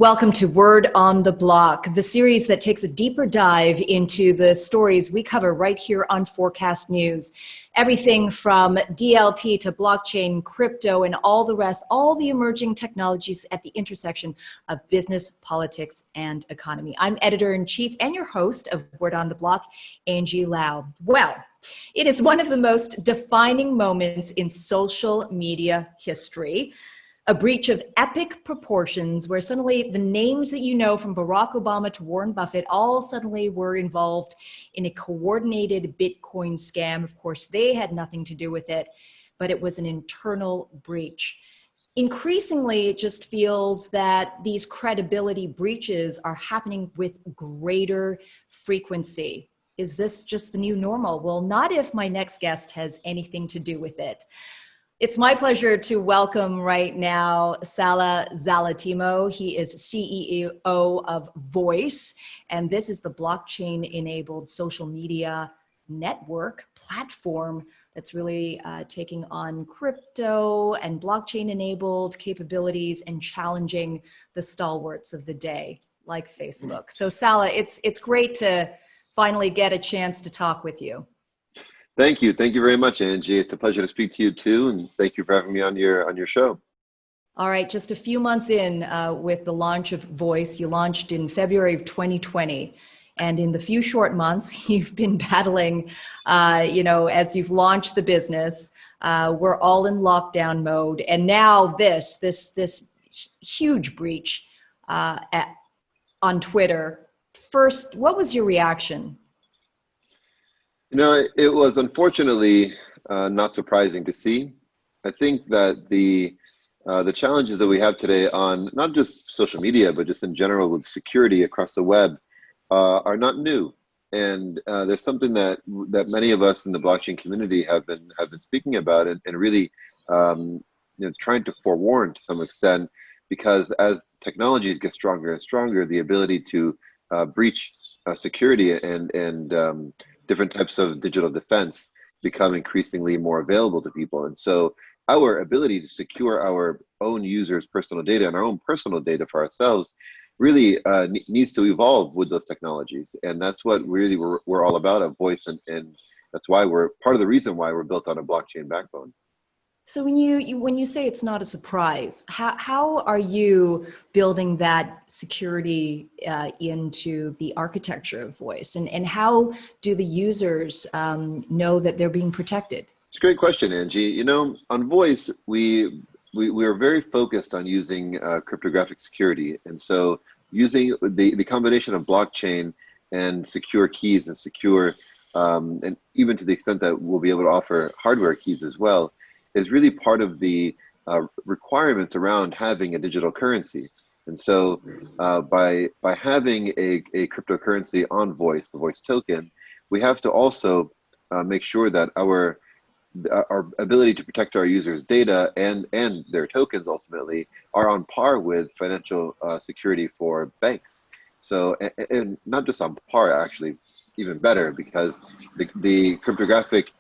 Welcome to Word on the Block, the series that takes a deeper dive into the stories we cover right here on Forkast.News. Everything from DLT to blockchain, crypto, and all the rest, all the emerging technologies at the intersection of business, politics, and economy. I'm editor-in-chief and your host of Word on the Block, Angie Lau. Well, it is one of the most defining moments in social media history. A breach of epic proportions where suddenly the names that you know from Barack Obama to Warren Buffett all suddenly were involved in a coordinated Bitcoin scam. Of course, they had nothing to do with it, but it was an internal breach. Increasingly, it just feels that these credibility breaches are happening with greater frequency. Is this just the new normal? Well, not if my next guest has anything to do with it. It's my pleasure to welcome right now Salah Zalatimo. He is CEO of Voice, and this is the blockchain-enabled social media network platform that's really taking on crypto and blockchain-enabled capabilities and challenging the stalwarts of the day, like Facebook. So Salah, it's great to finally get a chance to talk with you. Thank you. Thank you very much, Angie. It's a pleasure to speak to you too, and thank you for having me on your show. All right, just a few months in with the launch of Voice, you launched in February of 2020. And in the few short months, you've been battling, as you've launched the business, we're all in lockdown mode. And now this huge breach on Twitter. First, what was your reaction? You know, it was unfortunately not surprising to see. I think that the challenges that we have today on not just social media, but just in general with security across the web are not new. And there's something that many of us in the blockchain community have been speaking about and really trying to forewarn to some extent, because as technologies get stronger and stronger, the ability to breach security and different types of digital defense become increasingly more available to people. And so our ability to secure our own users' personal data and our own personal data for ourselves really needs to evolve with those technologies. And that's what really we're all about at Voice. And that's why we're part of the reason why we're built on a blockchain backbone. So when you say it's not a surprise, how are you building that security into the architecture of Voice, and how do the users know that they're being protected? It's a great question, Angie. You know, on Voice, we are very focused on using cryptographic security, and so using the combination of blockchain and secure keys and secure, and even to the extent that we'll be able to offer hardware keys as well, is really part of the requirements around having a digital currency. And so by having a cryptocurrency on Voice, the Voice token, we have to also make sure that our ability to protect our users' data and their tokens ultimately are on par with financial security for banks. So, and not just on par, actually, even better, because the cryptographic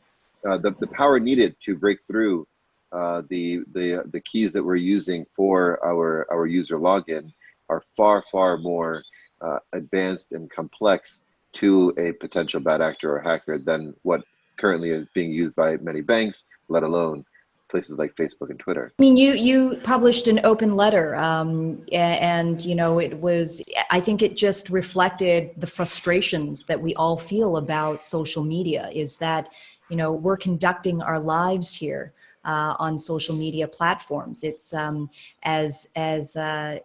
the power needed to break through the keys that we're using for our user login are far more advanced and complex to a potential bad actor or hacker than what currently is being used by many banks, let alone places like Facebook and Twitter. I mean, you published an open letter, and I think it just reflected the frustrations that we all feel about social media. Is that we're conducting our lives here on social media platforms. It's as a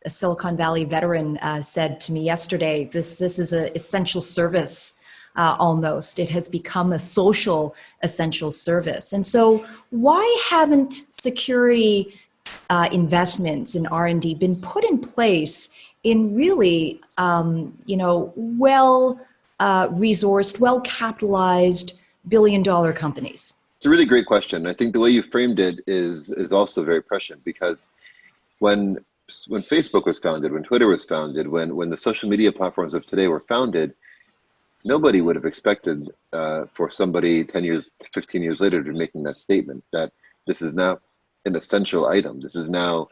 Silicon Valley veteran said to me yesterday, this is an essential service. Almost. It has become a social essential service. And so why haven't security investments in R&D been put in place in really, well-resourced, well-capitalized billion-dollar companies? It's a really great question. I think the way you framed it is also very prescient, because when Facebook was founded, when Twitter was founded, when the social media platforms of today were founded, nobody would have expected for somebody 10 years, 15 years later to be making that statement that this is now an essential item. This is now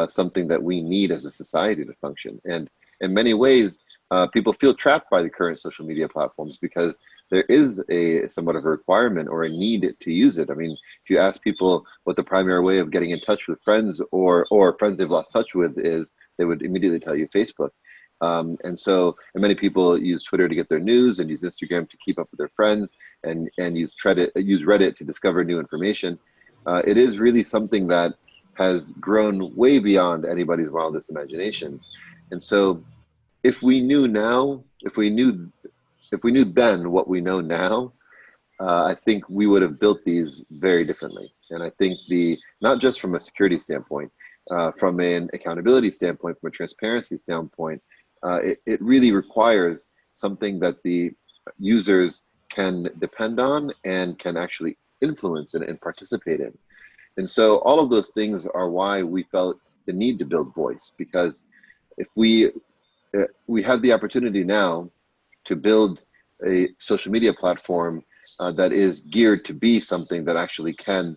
something that we need as a society to function. And in many ways, people feel trapped by the current social media platforms because there is a somewhat of a requirement or a need to use it. I mean, if you ask people what the primary way of getting in touch with friends or friends they've lost touch with is, they would immediately tell you Facebook. And many people use Twitter to get their news and use Instagram to keep up with their friends and use Reddit to discover new information. It is really something that has grown way beyond anybody's wildest imaginations. And so if we knew then what we know now, I think we would have built these very differently. And I think not just from a security standpoint, from an accountability standpoint, from a transparency standpoint, it really requires something that the users can depend on and can actually influence and participate in. And so all of those things are why we felt the need to build voice, because if we have the opportunity now to build a social media platform that is geared to be something that actually can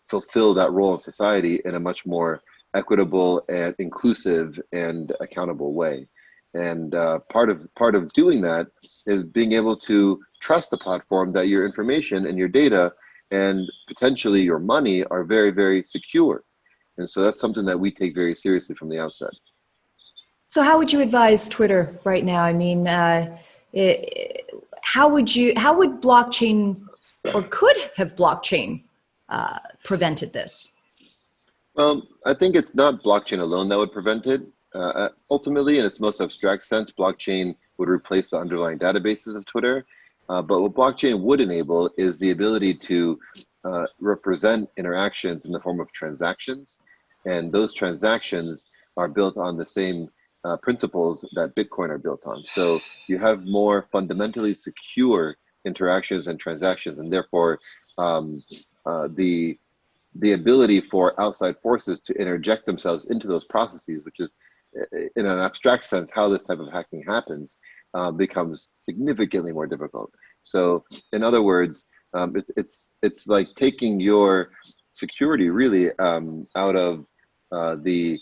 fulfill that role in society in a much more equitable and inclusive and accountable way. And part of doing that is being able to trust the platform that your information and your data and potentially your money are very, very secure. And so that's something that we take very seriously from the outset. So how would you advise Twitter right now? I mean, how would blockchain, or could have blockchain prevented this? Well, I think it's not blockchain alone that would prevent it. Ultimately, in its most abstract sense, blockchain would replace the underlying databases of Twitter. But what blockchain would enable is the ability to represent interactions in the form of transactions. And those transactions are built on the same principles that Bitcoin are built on. So you have more fundamentally secure interactions and transactions, and therefore the ability for outside forces to interject themselves into those processes, which is in an abstract sense how this type of hacking happens, becomes significantly more difficult. So in other words, it's like taking your security really out of the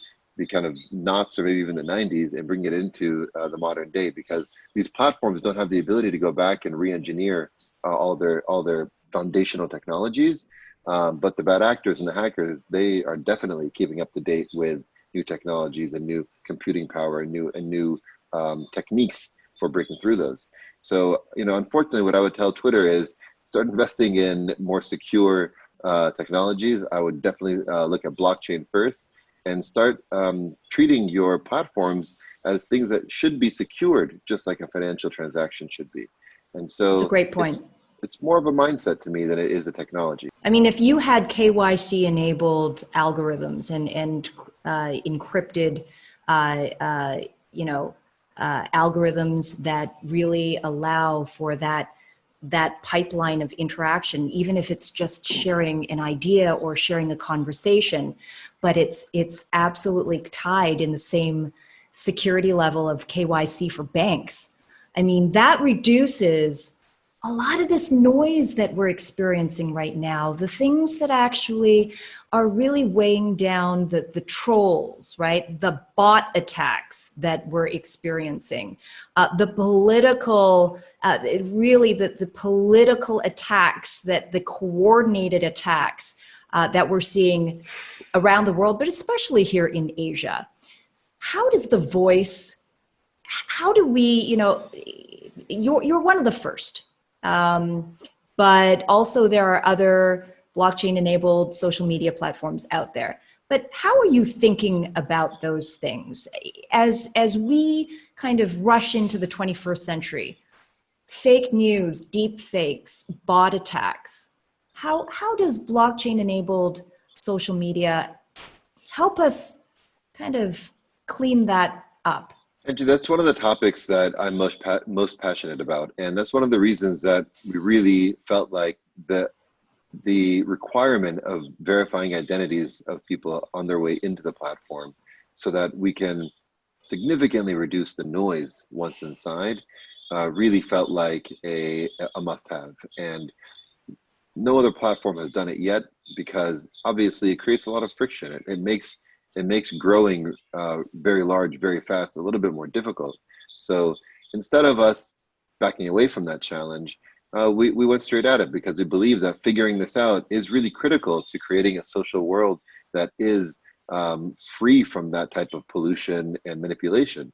kind of knots or maybe even the 90s and bring it into the modern day, because these platforms don't have the ability to go back and re-engineer all their foundational technologies. But the bad actors and the hackers, they are definitely keeping up to date with new technologies and new computing power and new techniques for breaking through those. So, unfortunately, what I would tell Twitter is start investing in more secure technologies. I would definitely look at blockchain first and start treating your platforms as things that should be secured, just like a financial transaction should be. And so that's a great point. It's more of a mindset to me than it is a technology. I mean, if you had KYC enabled algorithms and encrypted, algorithms that really allow for that pipeline of interaction, even if it's just sharing an idea or sharing a conversation, but it's absolutely tied in the same security level of KYC for banks. I mean, that reduces a lot of this noise that we're experiencing right now, the things that actually are really weighing down the trolls, right? The bot attacks that we're experiencing, the political, the political attacks, the coordinated attacks that we're seeing around the world, but especially here in Asia. How does the voice, how do we, you're one of the first. But also there are other blockchain-enabled social media platforms out there. But how are you thinking about those things as we kind of rush into the 21st century? Fake news, deep fakes, bot attacks. How does blockchain-enabled social media help us kind of clean that up? Angie, that's one of the topics that I'm most passionate about, and that's one of the reasons that we really felt like the requirement of verifying identities of people on their way into the platform, so that we can significantly reduce the noise once inside, really felt like a must-have. And no other platform has done it yet, because obviously it creates a lot of friction. It makes growing very large, very fast, a little bit more difficult. So instead of us backing away from that challenge, we went straight at it, because we believe that figuring this out is really critical to creating a social world that is free from that type of pollution and manipulation.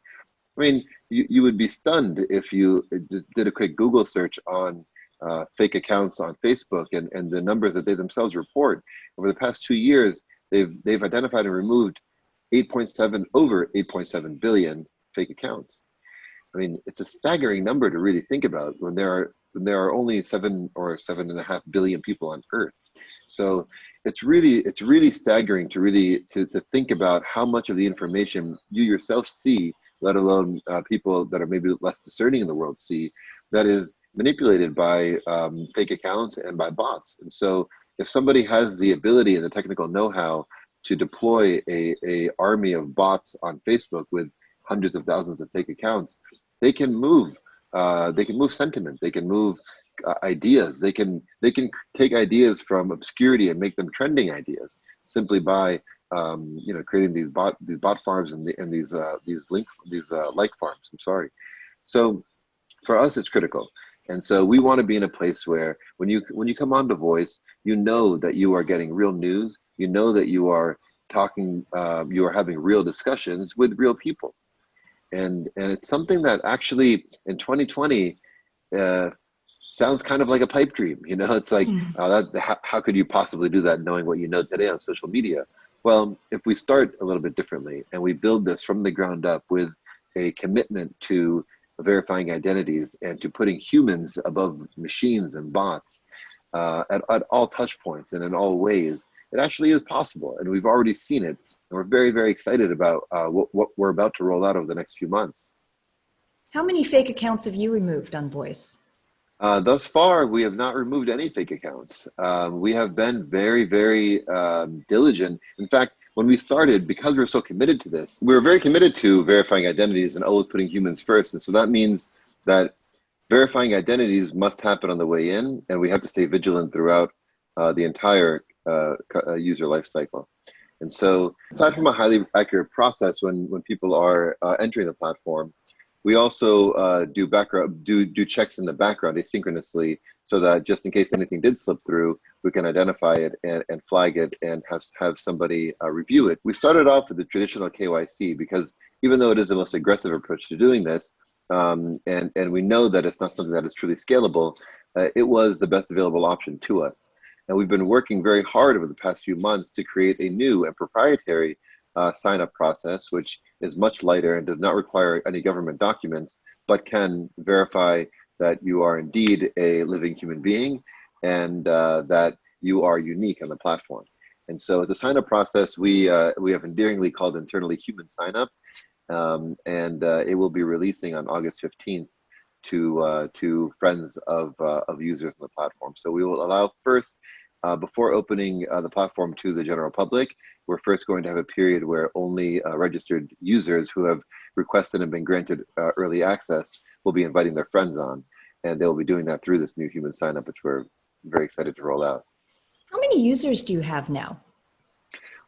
I mean, you would be stunned if you did a quick Google search on fake accounts on Facebook, and the numbers that they themselves report. Over the past 2 years, they've identified and removed over 8.7 billion fake accounts. I mean, it's a staggering number to really think about when there are only 7.5 billion people on Earth. So it's really staggering to think about how much of the information you yourself see, let alone people that are maybe less discerning in the world see, that is manipulated by fake accounts and by bots. And so if somebody has the ability and the technical know-how to deploy a army of bots on Facebook with hundreds of thousands of fake accounts, they can move sentiment, they can move ideas, they can take ideas from obscurity and make them trending ideas simply by creating these bot farms and these like farms. I'm sorry. So for us, it's critical. And so we want to be in a place where when you come onto Voice, you know that you are getting real news, you know that you are talking, you are having real discussions with real people. And it's something that actually in 2020 sounds kind of like a pipe dream. It's like, how could you possibly do that knowing what you know today on social media? Well, if we start a little bit differently and we build this from the ground up with a commitment to verifying identities and to putting humans above machines and bots at all touch points and in all ways, it actually is possible. And we've already seen it. And we're very, very excited about what we're about to roll out over the next few months. How many fake accounts have you removed on Voice? Thus far, we have not removed any fake accounts. We have been very, very diligent. In fact, when we started, because we were so committed to this, we were very committed to verifying identities and always putting humans first. And so that means that verifying identities must happen on the way in, and we have to stay vigilant throughout the entire user life cycle. And so aside from a highly accurate process when people are entering the platform, we also do checks in the background asynchronously, so that just in case anything did slip through, we can identify it and flag it and have somebody review it. We started off with the traditional KYC because even though it is the most aggressive approach to doing this, and we know that it's not something that is truly scalable, it was the best available option to us. And we've been working very hard over the past few months to create a new and proprietary sign-up process, which is much lighter and does not require any government documents, but can verify that you are indeed a living human being and that you are unique on the platform. And so the sign-up process we have endearingly called internally human sign-up, and it will be releasing on August 15th to friends of users on the platform. So we will allow first, before opening the platform to the general public, we're first going to have a period where only registered users who have requested and been granted early access will be inviting their friends on. And they'll be doing that through this new human sign-up, which we're very excited to roll out. How many users do you have now?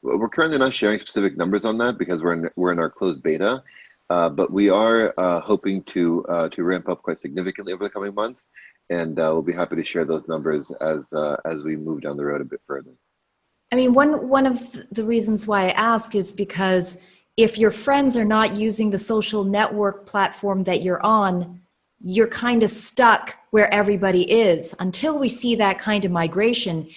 Well, we're currently not sharing specific numbers on that because we're in our closed beta. But we are hoping to ramp up quite significantly over the coming months, and we'll be happy to share those numbers as we move down the road a bit further. I mean, one of the reasons why I ask is because if your friends are not using the social network platform that you're on, you're kind of stuck where everybody is. Until we see that kind of migration,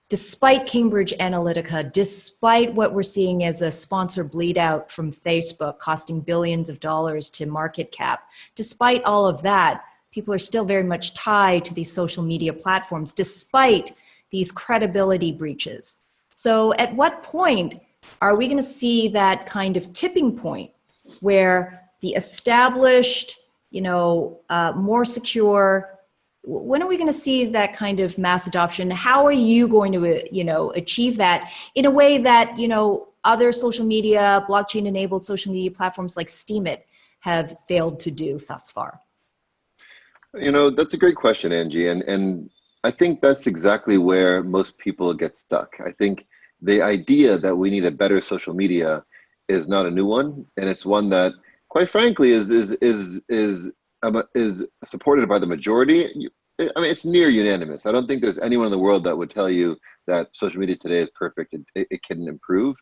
despite Cambridge Analytica, despite what we're seeing as a sponsor bleed out from Facebook costing billions of dollars to market cap, despite all of that, people are still very much tied to these social media platforms, despite these credibility breaches. So at what point are we going to see that kind of tipping point where the established, more secure, when are we going to see that kind of mass adoption? How are you going to, achieve that in a way that, other social media, blockchain-enabled social media platforms like Steemit have failed to do thus far? That's a great question, Angie. And I think that's exactly where most people get stuck. I think the idea that we need a better social media is not a new one, and it's one that, quite frankly, is supported by the majority. I mean, it's near unanimous. I don't think there's anyone in the world that would tell you that social media today is perfect and it can improve.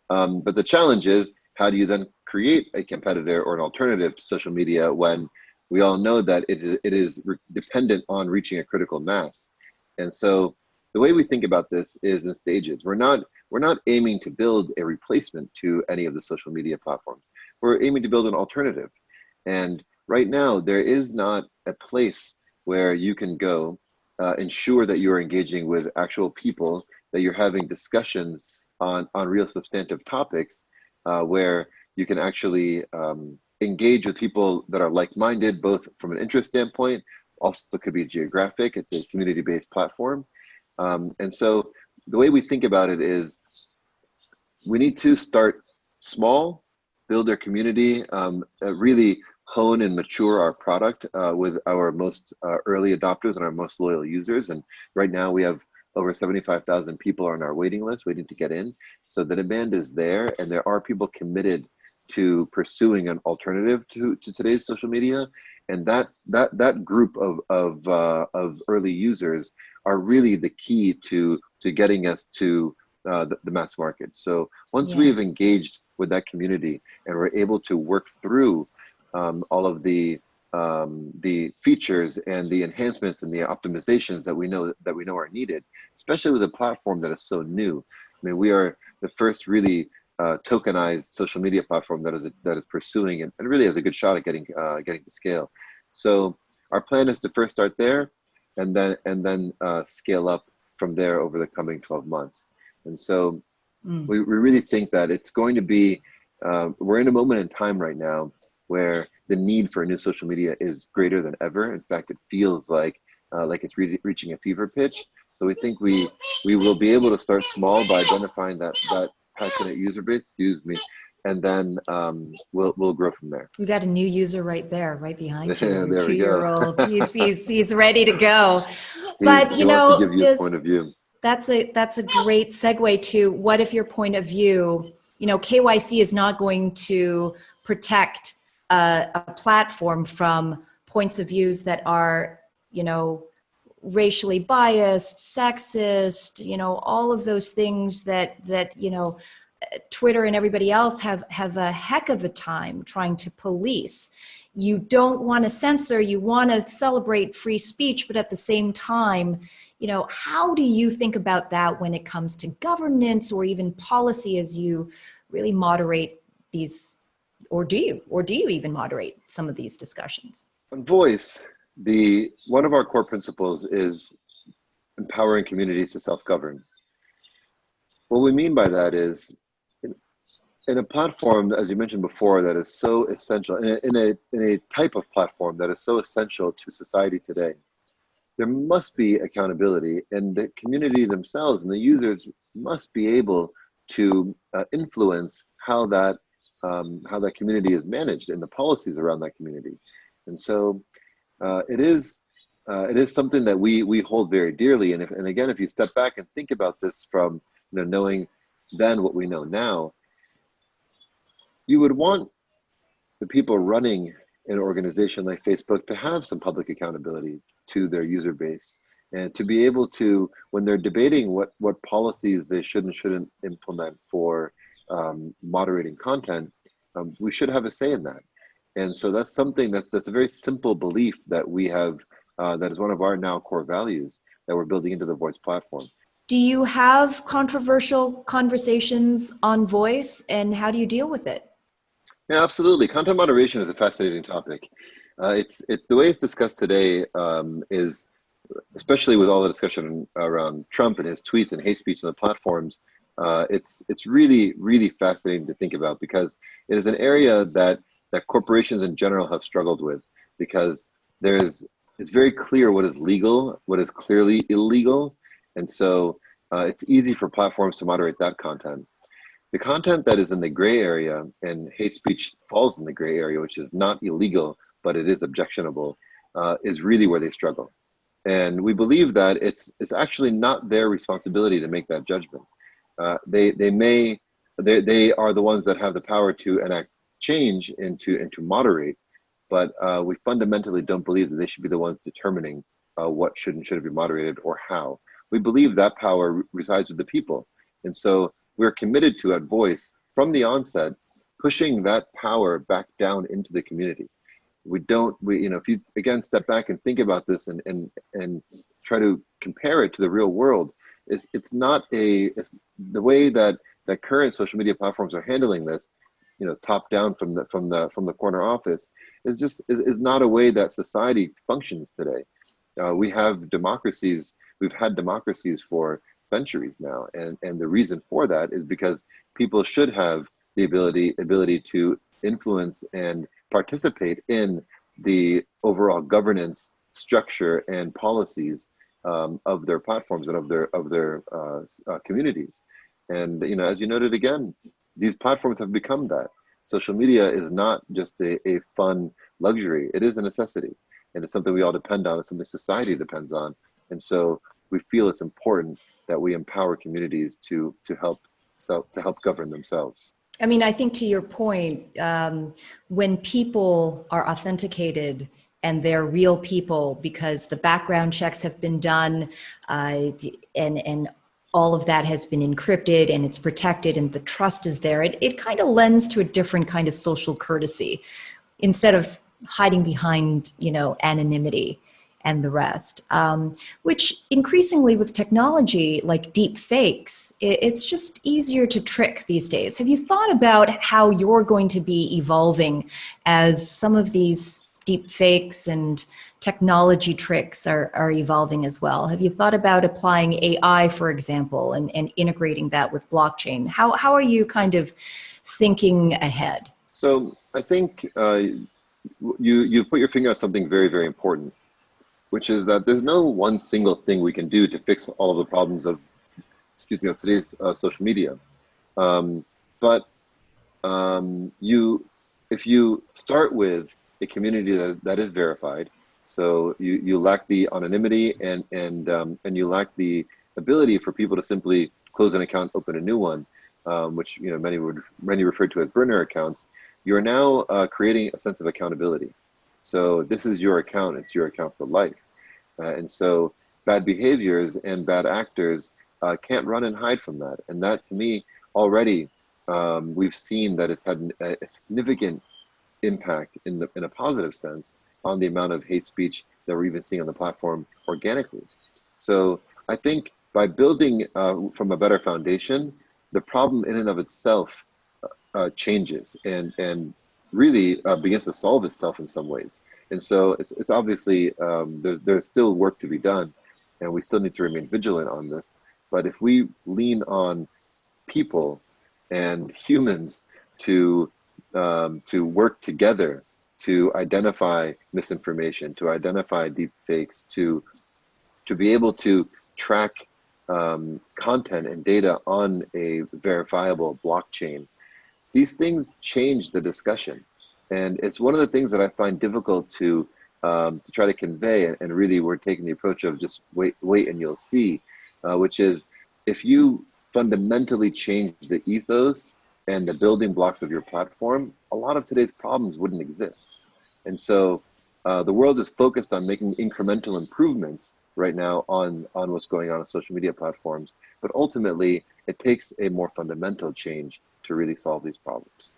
But the challenge is, how do you then create a competitor or an alternative to social media when we all know that it is dependent on reaching a critical mass? And so the way we think about this is in stages. We're not aiming to build a replacement to any of the social media platforms. We're aiming to build an alternative. And right now, there is not a place where you can go ensure that you're engaging with actual people, that you're having discussions on real substantive topics where you can actually engage with people that are like-minded, both from an interest standpoint, also could be geographic. It's a community-based platform. And so the way we think about it is we need to start small, build our community, really hone and mature our product with our most early adopters and our most loyal users. And right now we have over 75,000 people on our waiting list waiting to get in. So the demand is there, and there are people committed to pursuing an alternative to today's social media. And that group of early users are really the key to getting us to the mass market. So once we have engaged with that community and we're able to work through all of the features and the enhancements and the optimizations that we know are needed, especially with a platform that is so new. I mean, we are the first really tokenized social media platform that is pursuing and really has a good shot at getting to scale. So our plan is to first start there, and then scale up from there over the coming 12 months. And so we really think that it's going to be, we're in a moment in time right now where the need for new social media is greater than ever. In fact, it feels like it's reaching a fever pitch. So we think we will be able to start small by identifying that passionate user base, and then we'll grow from there. We got a new user right there, right behind you. There Your we go. 2-year-old. He's ready to go. But he wants to give you a point of view. That's a great segue to what if your point of view, KYC is not going to protect a platform from points of views that are, racially biased, sexist, all of those things that Twitter and everybody else have a heck of a time trying to police. You don't want to censor, you want to celebrate free speech, but at the same time, how do you think about that when it comes to governance or even policy as you really moderate these, or do you even moderate some of these discussions? On voice, one of our core principles is empowering communities to self-govern. What we mean by that is, in a platform, as you mentioned before, that is so essential, in a type of platform that is so essential to society today, there must be accountability, and the community themselves and the users must be able to influence how that community is managed and the policies around that community. And so it is something that we hold very dearly. And again, if you step back and think about this from knowing then what we know now, you would want the people running an organization like Facebook to have some public accountability to their user base, and to be able to, when they're debating what policies they should and shouldn't implement for moderating content, we should have a say in that. And so that's something that's a very simple belief that we have, that is one of our now core values that we're building into the Voice platform. Do you have controversial conversations on Voice, and how do you deal with it? Yeah, absolutely. Content moderation is a fascinating topic. It's the way it's discussed today is, especially with all the discussion around Trump and his tweets and hate speech on the platforms, it's really, really fascinating to think about, because it is an area that corporations in general have struggled with, because it's very clear what is legal, what is clearly illegal. And so it's easy for platforms to moderate that content. The content that is in the gray area, and hate speech falls in the gray area, which is not illegal, but it is objectionable, is really where they struggle. And we believe that it's actually not their responsibility to make that judgment. They are the ones that have the power to enact change and to moderate, but we fundamentally don't believe that they should be the ones determining what should and shouldn't be moderated or how. We believe that power resides with the people. And so we're committed to, at Voice, from the onset, pushing that power back down into the community. If you again step back and think about this and try to compare it to the real world, it's not the way that current social media platforms are handling this, top down from the corner office, is not a way that society functions today. We have democracies. We've had democracies for centuries now, and the reason for that is because people should have the ability to influence and participate in the overall governance structure and policies of their platforms and of their communities. And as you noted again, these platforms have become that. Social media is not just a fun luxury; it is a necessity, and it's something we all depend on. It's something society depends on, and so we feel it's important that we empower communities to help govern themselves. I mean, I think to your point, when people are authenticated and they're real people because the background checks have been done and all of that has been encrypted and it's protected and the trust is there, it kind of lends to a different kind of social courtesy instead of hiding behind, anonymity and the rest, which increasingly with technology like deep fakes, it's just easier to trick these days. Have you thought about how you're going to be evolving as some of these deep fakes and technology tricks are evolving as well? Have you thought about applying AI, for example, and integrating that with blockchain? How are you kind of thinking ahead? So I think you put your finger on something very, very important, which is that there's no one single thing we can do to fix all of the problems of today's social media. But if you start with a community that is verified, so you lack the anonymity and you lack the ability for people to simply close an account, open a new one, which many refer to as burner accounts. You are now creating a sense of accountability. So this is your account, it's your account for life. And so bad behaviors and bad actors can't run and hide from that. And that, to me, already we've seen that it's had a significant impact in a positive sense on the amount of hate speech that we're even seeing on the platform organically. So I think by building from a better foundation, the problem in and of itself changes and really begins to solve itself in some ways. And so it's obviously, there's still work to be done, and we still need to remain vigilant on this. But if we lean on people and humans to work together to identify misinformation, to identify deep fakes, to be able to track content and data on a verifiable blockchain, these things change the discussion. And it's one of the things that I find difficult to try to convey, and really we're taking the approach of just wait and you'll see, which is if you fundamentally change the ethos and the building blocks of your platform, a lot of today's problems wouldn't exist. And so the world is focused on making incremental improvements right now on what's going on social media platforms, but ultimately it takes a more fundamental change to really solve these problems.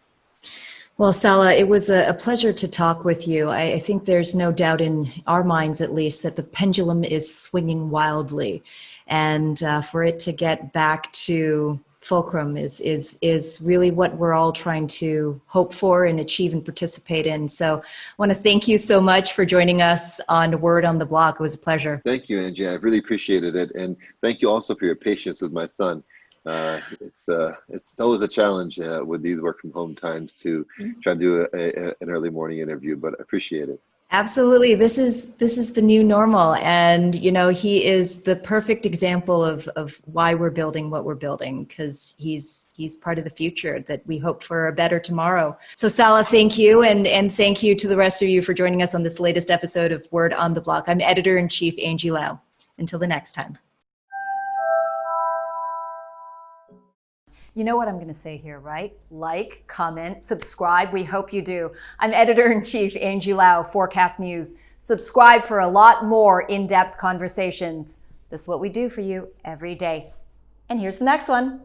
Well, Salah, it was a pleasure to talk with you. I think there's no doubt in our minds, at least, that the pendulum is swinging wildly. And for it to get back to fulcrum is really what we're all trying to hope for and achieve and participate in. So I want to thank you so much for joining us on Word on the Block. It was a pleasure. Thank you, Angie. I really appreciated it. And thank you also for your patience with my son. It's always a challenge with these work from home times to try to do an early morning interview, but I appreciate it. Absolutely. This is the new normal. And, he is the perfect example of why we're building what we're building, because he's part of the future that we hope for a better tomorrow. So Salah, thank you. And thank you to the rest of you for joining us on this latest episode of Word on the Block. I'm Editor-in-Chief Angie Lau. Until the next time. You know what I'm going to say here, right? Like, comment, subscribe. We hope you do. I'm Editor-in-Chief Angie Lau, Forkast.News. Subscribe for a lot more in-depth conversations. This is what we do for you every day. And here's the next one.